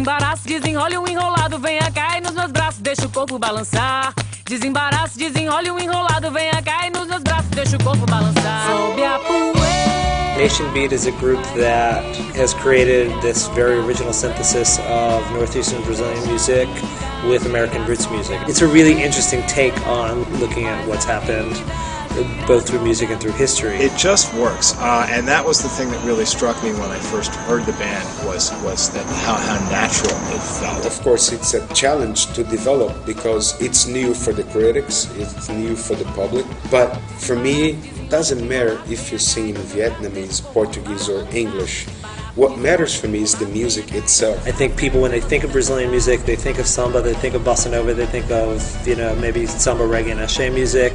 Desembaraço, desenrole enrolado, venha cá e nos meus braços, deixa o corpo balançar. Desembaraço, desenrole enrolado, venha cá e nos meus braços, deixa o corpo balançar. Sobe a poeira. Nation Beat is a group that has created this very original synthesis of Northeastern Brazilian music with American roots music. It's a really interesting take on looking at what's happened both through music and through history. It just works, and that was the thing that really struck me when I first heard the band was that how natural it felt. Of course, it's a challenge to develop because it's new for the critics, it's new for the public, but for me, it doesn't matter if you sing in Vietnamese, Portuguese or English. What matters for me is the music itself. I think people, when they think of Brazilian music, they think of samba, they think of bossa nova, they think of, maybe samba, reggae, and axé music,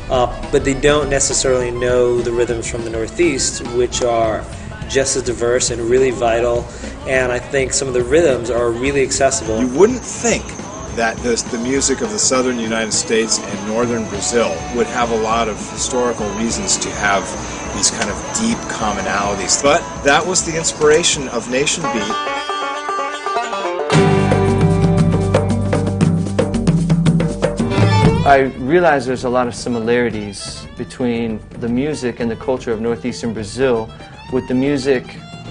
but they don't necessarily know the rhythms from the Northeast, which are just as diverse and really vital, and I think some of the rhythms are really accessible. You wouldn't think that the music of the southern United States and northern Brazil would have a lot of historical reasons to have these kind of deep commonalities. But that was the inspiration of Nation Beat. I realize there's a lot of similarities between the music and the culture of northeastern Brazil with the music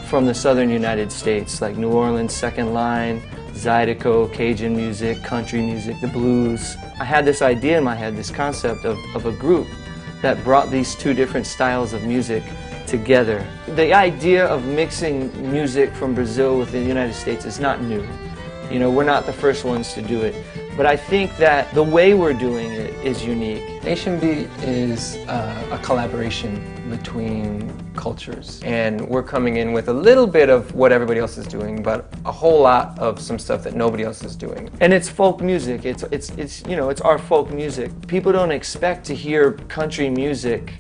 from the southern United States, like New Orleans, Second Line, Zydeco, Cajun music, country music, the blues. I had this idea in my head, this concept of a group that brought these two different styles of music together. The idea of mixing music from Brazil with the United States is not new. We're not the first ones to do it. But I think that the way we're doing it is unique. Nation Beat is a collaboration between cultures, and we're coming in with a little bit of what everybody else is doing, but a whole lot of some stuff that nobody else is doing. And it's folk music. It's our folk music. People don't expect to hear country music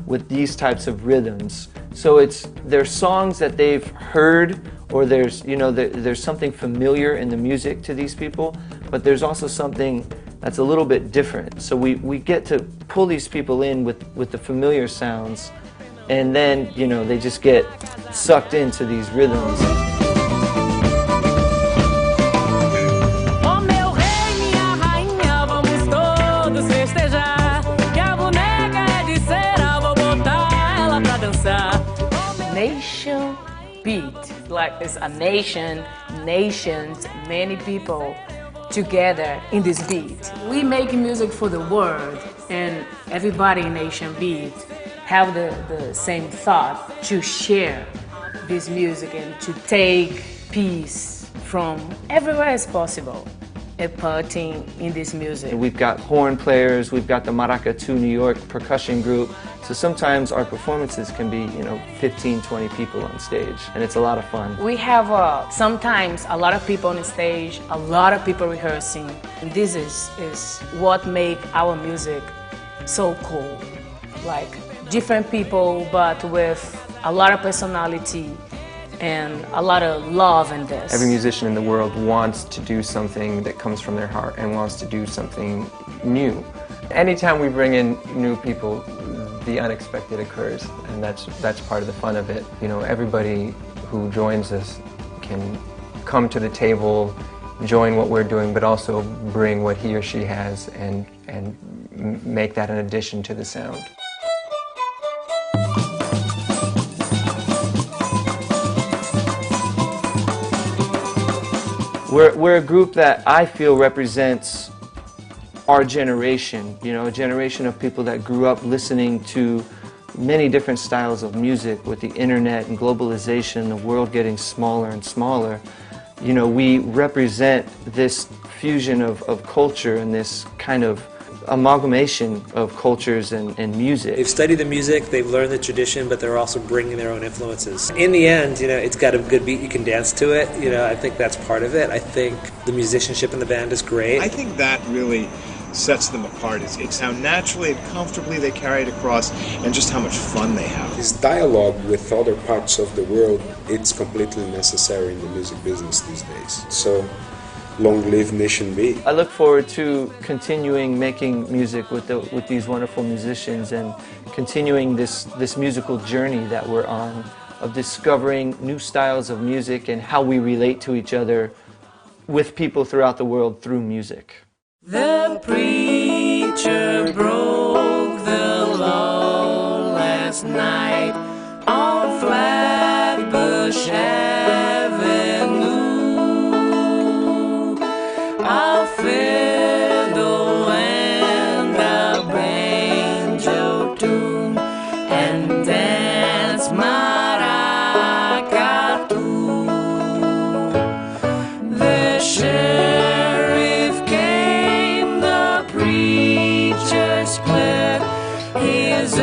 with these types of rhythms. So there's songs that they've heard, or there's something familiar in the music to these people, but there's also something that's a little bit different. So we get to pull these people in with the familiar sounds, and then they just get sucked into these rhythms. Nation Beat, like it's a nation, nations, many people together in this beat. We make music for the world, and everybody in Nation Beat have the same thought to share this music and to take peace from everywhere as possible and putting in this music. We've got horn players, we've got the Maracatu New York percussion group, so sometimes our performances can be 15, 20 people on stage, and it's a lot of fun. We have sometimes a lot of people on stage, a lot of people rehearsing, and this is what makes our music so cool. Like different people, but with a lot of personality and a lot of love in this. Every musician in the world wants to do something that comes from their heart and wants to do something new. Anytime we bring in new people, the unexpected occurs, and that's part of the fun of it. Everybody who joins us can come to the table, join what we're doing, but also bring what he or she has and make that an addition to the sound. We're a group that I feel represents our generation, a generation of people that grew up listening to many different styles of music with the internet and globalization, the world getting smaller and smaller. We represent this fusion of culture and this kind of amalgamation of cultures and music. They've studied the music, they've learned the tradition, but they're also bringing their own influences. In the end, it's got a good beat, you can dance to it. I think that's part of it. I think the musicianship in the band is great. I think that really sets them apart. It's how naturally and comfortably they carry it across, and just how much fun they have. This dialogue with other parts of the world, it's completely necessary in the music business these days. So, long live Nation Beat. I look forward to continuing making music with these wonderful musicians and continuing this musical journey that we're on, of discovering new styles of music and how we relate to each other with people throughout the world through music. The preacher broke the law last night on Flatbush Avenue. I'll fiddle and I'll banjo tune and dance maracatu. The sheriff came, the preacher split his